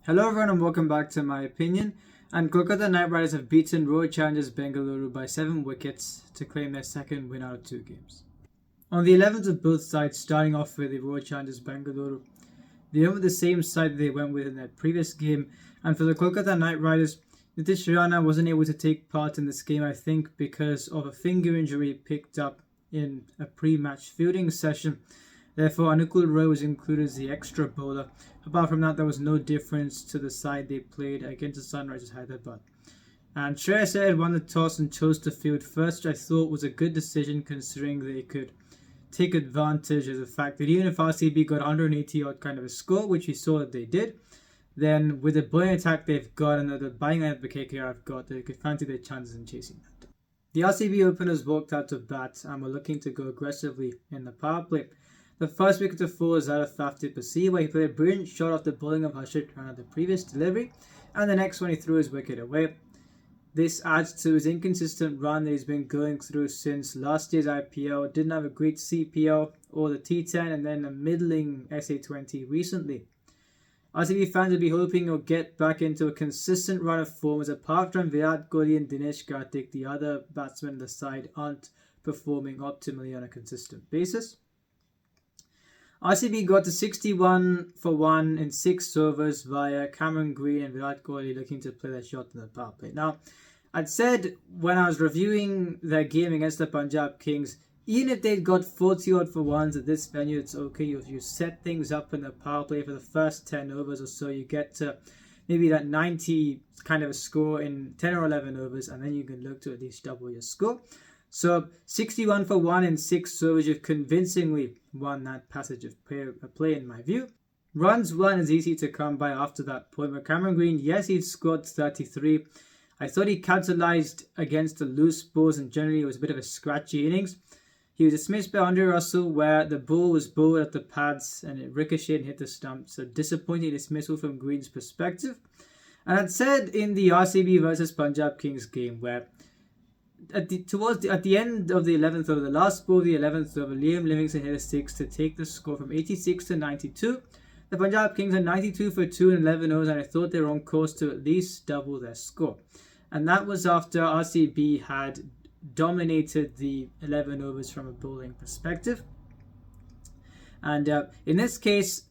Hello everyone and welcome back to my opinion. And Kolkata Knight Riders have beaten Royal Challengers Bengaluru by 7 wickets to claim their second win out of 2 games. On the 11th of both sides, starting off with the Royal Challengers Bengaluru, they went with the same side they went with in their previous game. And for the Kolkata Knight Riders, Nitish Rana wasn't able to take part in this game, I think, because of a finger injury picked up in a pre-match fielding session. Therefore, Anukul Roy was included as the extra bowler. Apart from that, there was no difference to the side they played against the Sunrisers Hyderabad. And Shreyas Iyer won the toss and chose to field first, which I thought was a good decision considering they could take advantage of the fact that even if RCB got 180 odd kind of a score, which we saw that they did, then with the bowling attack they've got and the buying out the KKR have got, they could fancy their chances in chasing that. The RCB openers walked out to bat and were looking to go aggressively in the power play. The first wicket to fall was out of Fafti Pasi, where he played a brilliant shot off the bowling of Harshit Rana the previous delivery, and the next one he threw his wicket away. This adds to his inconsistent run that he's been going through since last year's IPL. Didn't have a great CPL or the T10 and then a middling SA20 recently. RCB fans will be hoping he'll get back into a consistent run of form, as apart from Virat Kohli and Dinesh Karthik, the other batsmen on the side aren't performing optimally on a consistent basis. RCB got to 61 for 1 in 6 overs via Cameron Green and Virat Kohli looking to play their shot in the power play. Now, I'd said when I was reviewing their game against the Punjab Kings, even if they'd got 40 odd for 1s at this venue, it's okay. You set things up in the power play for the first 10 overs or so, you get to maybe that 90 kind of a score in 10 or 11 overs, and then you can look to at least double your score. So 61 for 1 in 6 overs, you've convincingly won that passage of play in my view. Runs weren't as easy to come by after that point, but Cameron Green, yes, he'd scored 33. I thought he capitalised against the loose balls, and generally it was a bit of a scratchy innings. He was dismissed by Andre Russell, where the ball was bowled at the pads and it ricocheted and hit the stump. So disappointing dismissal from Green's perspective. And I'd said in the RCB versus Punjab Kings game, where at the end of the 11th over, the last ball of the 11th over, Liam Livingstone hit a 6 to take the score from 86 to 92. The Punjab Kings are 92 for 2 in 11 overs, and I thought they were on course to at least double their score. And that was after RCB had dominated the 11 overs from a bowling perspective. And in this case,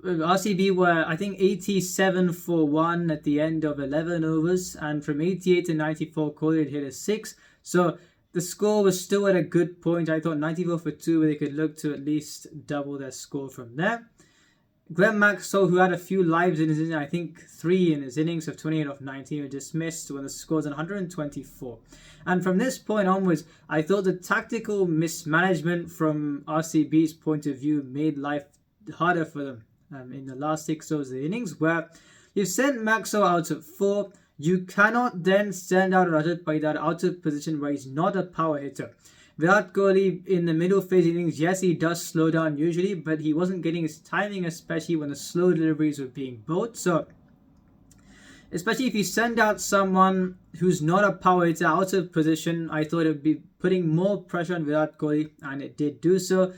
RCB were, I think, 87 for 1 at the end of 11 overs, and from 88 to 94, Kohli had hit a 6. So the score was still at a good point. I thought 94 for 2, where they could look to at least double their score from there. Glenn Maxwell, who had a few lives in his innings, I think 3 in his innings of 28 off 19, were dismissed when the score was 124. And from this point onwards, I thought the tactical mismanagement from RCB's point of view made life harder for them in the last 6 overs of the innings, where you've sent Maxwell out at 4. You cannot then send out Rajat Paidar out of position where he's not a power hitter. Virat Kohli in the middle phase innings, yes, he does slow down usually, but he wasn't getting his timing, especially when the slow deliveries were being bowled. So, especially if you send out someone who's not a power hitter out of position, I thought it would be putting more pressure on Virat Kohli, and it did do so.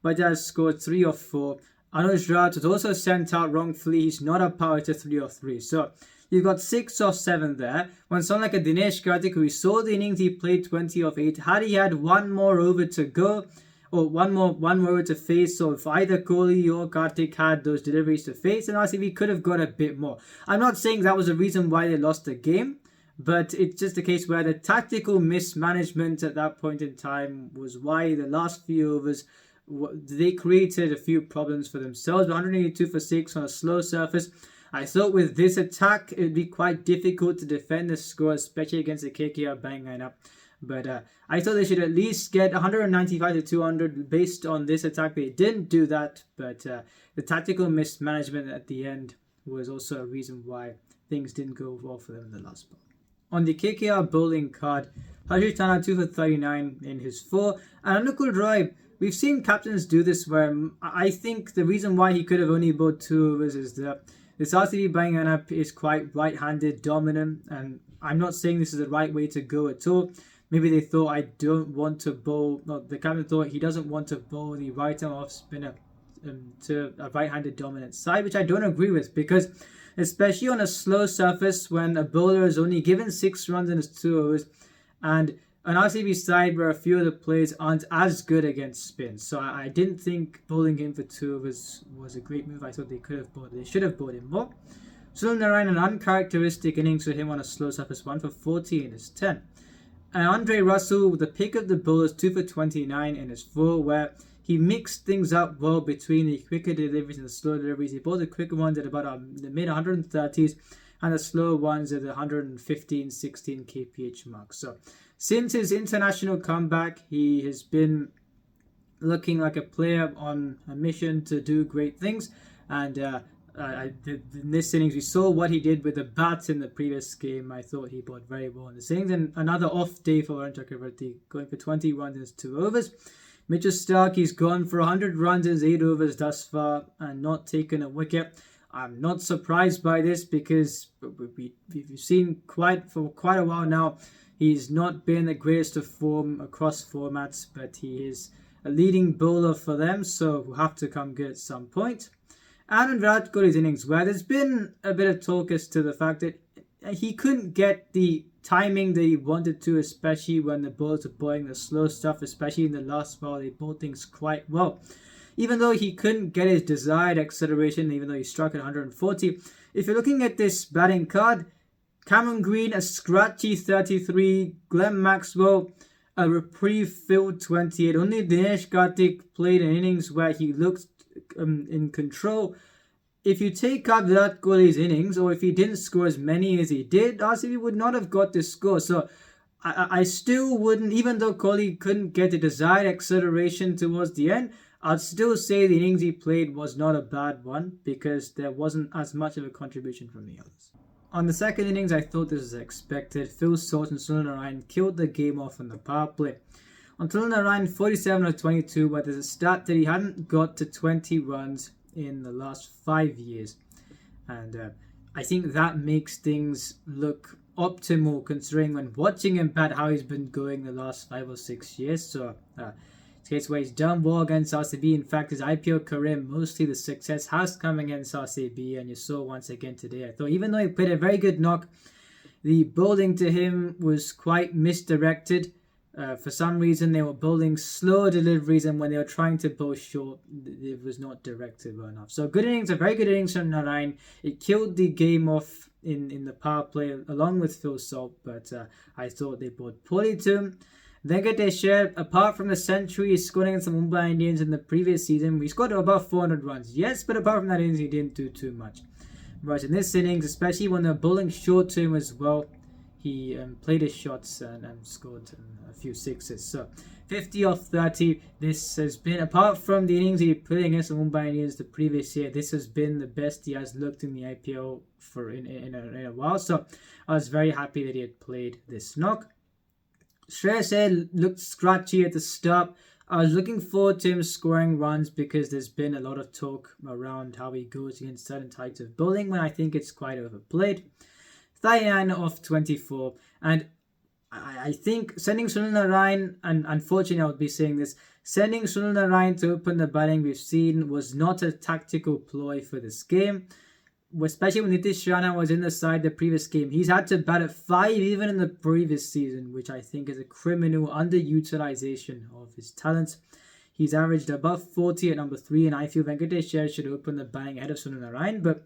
Paidar scored 3 of 4. Anuj Raj was also sent out wrongfully. He's not a power hitter, 3 of 3. So, you've got 6 of 7 there. When someone like a Dinesh Karthik, who we saw the innings, he played 20 of 8. Had he had one more over to go, or one more over to face, so if either Kohli or Karthik had those deliveries to face, then RCB could have got a bit more. I'm not saying that was the reason why they lost the game, but it's just a case where the tactical mismanagement at that point in time was why the last few overs, they created a few problems for themselves. 182 for 6 on a slow surface. I thought with this attack, it would be quite difficult to defend the score, especially against the KKR bang lineup. But I thought they should at least get 195 to 200 based on this attack. They didn't do that, but the tactical mismanagement at the end was also a reason why things didn't go well for them in the last ball. On the KKR bowling card, Harshit Rana 2 for 39 in his 4. And Anukul Roy, we've seen captains do this, where I think the reason why he could have only bowled 2 overs is that this RCB bowling lineup is quite right-handed dominant, and I'm not saying this is the right way to go at all. Maybe they thought I don't want to bowl, no, the captain thought he doesn't want to bowl the right-arm off spinner to a right-handed dominant side, which I don't agree with, because especially on a slow surface when a bowler is only given 6 runs in his 2 overs, and an RCB side where a few of the players aren't as good against spin. So I didn't think bowling him for 2 overs was a great move. I thought they should have bowled him more. Sunil Narayan, an uncharacteristic innings for him on a slow surface, 1 for 40 in his 10. And Andre Russell, with the pick of the bowlers, 2 for 29 in his 4, where he mixed things up well between the quicker deliveries and the slow deliveries. He bowled the quicker ones at about the mid 130s and the slow ones at the 115, 16 kph mark. So since his international comeback, he has been looking like a player on a mission to do great things. And in this innings, we saw what he did with the bat in the previous game. I thought he bowled very well in this innings. And another off day for Varun Chakravarti, going for 20 runs in his 2 overs. Mitchell Starc, he's gone for 100 runs in his 8 overs thus far and not taken a wicket. I'm not surprised by this because we've seen for quite a while now, he's not been the greatest of form across formats, but he is a leading bowler for them, so we'll have to come good at some point. And in Virat Kohli's innings, where there's been a bit of talk as to the fact that he couldn't get the timing that he wanted to, especially when the bowlers are bowling the slow stuff, especially in the last ball, they bowled things quite well. Even though he couldn't get his desired acceleration, even though he struck at 140. If you're looking at this batting card, Cameron Green, a scratchy 33, Glenn Maxwell, a reprieve-filled 28. Only Dinesh Karthik played an innings where he looked in control. If you take up Virat Kohli's innings, or if he didn't score as many as he did, RCB would not have got this score. So I still wouldn't, even though Kohli couldn't get the desired acceleration towards the end, I'd still say the innings he played was not a bad one because there wasn't as much of a contribution from the others. On the second innings, I thought this was expected. Phil Salt and Sunil Narayan killed the game off on the power play. On Sunil Narayan, 47 of 22, but there's a stat that he hadn't got to 20 runs in the last 5 years. And I think that makes things look optimal considering when watching him bat how he's been going the last 5 or 6 years. So it's a case where he's done well against RCB. In fact, his IPL career, mostly the success has come against RCB, and you saw once again today. I thought even though he played a very good knock, the bowling to him was quite misdirected. For some reason, they were bowling slow deliveries, and when they were trying to bowl short, it was not directed well enough. So good innings, a very good innings from Narayan. It killed the game off in the power play along with Phil Salt, but I thought they bowled poorly to him. Venkatesh, apart from the century he scored against the Mumbai Indians in the previous season, we scored about 400 runs. Yes, but apart from that innings, he didn't do too much. Whereas in this innings, especially when they're bowling short to him as well, he played his shots and scored a few sixes. So 50 off 30. This has been, apart from the innings he played against the Mumbai Indians the previous year, this has been the best he has looked in the IPL for in a while. So I was very happy that he had played this knock. Shreyas Iyer looked scratchy at the start. I was looking forward to him scoring runs because there's been a lot of talk around how he goes against certain types of bowling when I think it's quite overplayed. 39 off 24. And I think sending Sunil Narayan, and unfortunately I would be saying this, sending Sunil Narayan to open the batting we've seen was not a tactical ploy for this game. Especially when Nitish Rana was in the side the previous game. He's had to bat at 5 even in the previous season, which I think is a criminal underutilization of his talents. He's averaged above 40 at number 3, and I feel Venkatesh Iyer should open the batting ahead of Sunil Narayan. But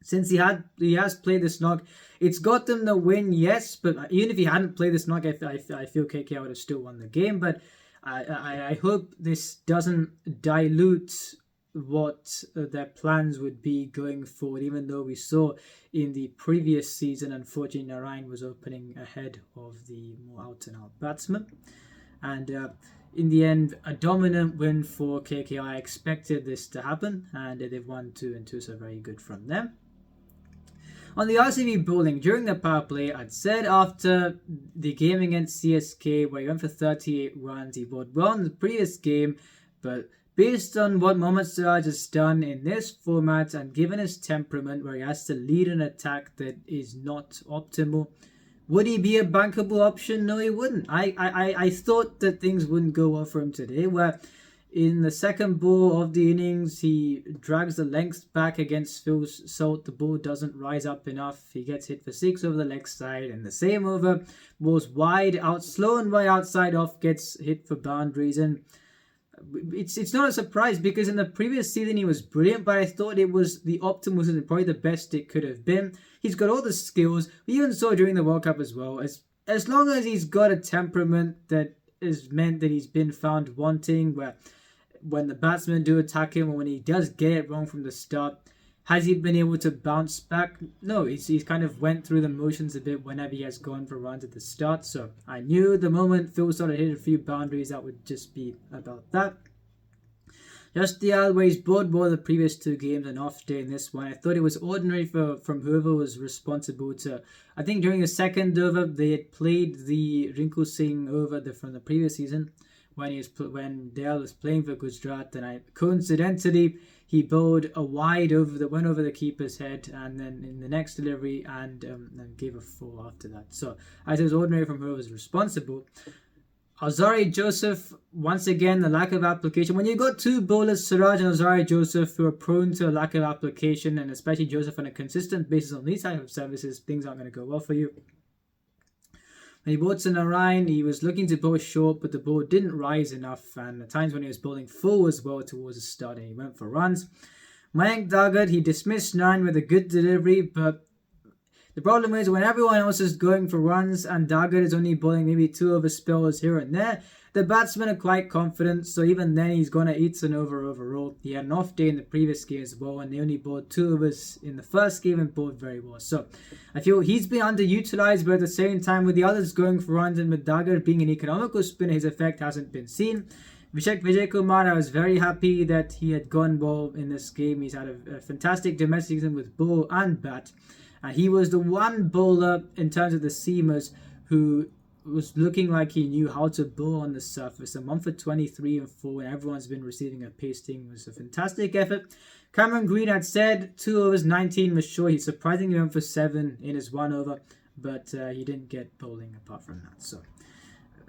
since he has played this knock, it's got them the win, yes. But even if he hadn't played this knock, I feel KKR would have still won the game. But I hope this doesn't dilute what their plans would be going forward, even though we saw in the previous season, unfortunately, Narayan was opening ahead of the more out-and-out batsman. And in the end, a dominant win for KKR. I expected this to happen, and they've won 2-2, so very good from them. On the RCB bowling, during the power play, I'd said after the game against CSK, where he went for 38 runs, he bowled well in the previous game, but based on what Mohammad Siraj has done in this format and given his temperament where he has to lead an attack that is not optimal, would he be a bankable option? No, he wouldn't. I thought that things wouldn't go well for him today, where In the second ball of the innings, he drags the length back against Phil Salt. The ball doesn't rise up enough. He gets hit for 6 over the leg side. And the same over, ball's wide out, slow and wide outside off, gets hit for boundaries. And it's not a surprise because in the previous season he was brilliant, but I thought it was the optimal season, probably the best it could have been. He's got all the skills. We even saw during the World Cup as well. As long as he's got a temperament that is meant that he's been found wanting, where when the batsmen do attack him or when he does get it wrong from the start, has he been able to bounce back? No, he's kind of went through the motions a bit whenever he has gone for runs at the start. So I knew the moment Phil started hitting a few boundaries, that would just be about that. Just the other way, he's bowled well the previous 2 games, an off day in this one. I thought it was ordinary from whoever was responsible to. I think during the second over, they had played the Rinku Singh over from the previous season when Dale was playing for Gujarat, and coincidentally he bowled a wide over that went over the keeper's head, and then in the next delivery and gave a 4 after that. So I think it was ordinary from whoever was responsible. Azari Joseph, once again, the lack of application. When you got 2 bowlers, Siraj and Azari Joseph, who are prone to a lack of application, and especially Joseph on a consistent basis on these type of services, things aren't going to go well for you. When he bowled to Narayan, he was looking to bowl short, but the ball didn't rise enough, and at times when he was bowling full as well towards the start, and he went for runs. Mayank Dagat, he dismissed Narayan with a good delivery, but the problem is when everyone else is going for runs and Dagat is only bowling maybe 2 over spells here and there, the batsmen are quite confident, so even then he's going to eat an over overall. He had an off day in the previous game as well, and they only bowled 2 overs in the first game and bowled very well. So I feel he's been underutilized, but at the same time with the others going for runs and with Dagat being an economical spinner, his effect hasn't been seen. Vijay Kumar, I was very happy that he had gone well in this game. He's had a fantastic domestic season with ball and bat. He was the one bowler in terms of the seamers who was looking like he knew how to bowl on the surface. And 1 for 23 and 4, and everyone's been receiving a pasting. It was a fantastic effort. Cameron Green had said 2 overs, 19 was sure. He surprisingly went for 7 in his 1 over, but he didn't get bowling apart from that. So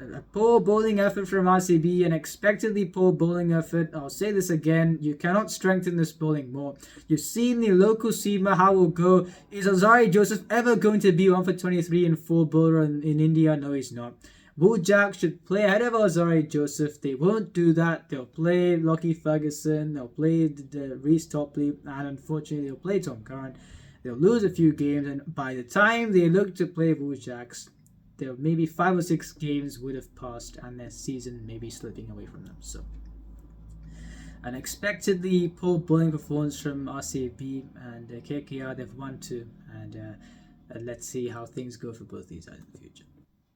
a poor bowling effort from RCB, an expectedly poor bowling effort. I'll say this again, you cannot strengthen this bowling more. You've seen the local seamer how it will go. Is Azari Joseph ever going to be 1 for 23 and 4 bowler in India? No, he's not. Will Jack should play ahead of Azari Joseph. They won't do that. They'll play Lockie Ferguson, they'll play the Reece Topley, and unfortunately they'll play Tom Curran. They'll lose a few games, and by the time they look to play Will Jacks, there maybe 5 or 6 games would have passed and their season may be slipping away from them. So an expectedly poor bowling performance from RCB and KKR. They've won 2, and let's see how things go for both these guys in the future.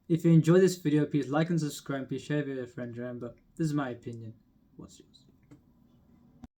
If you enjoyed this video, please like and subscribe. Please share it with your friends. Remember, this is my opinion. What's yours?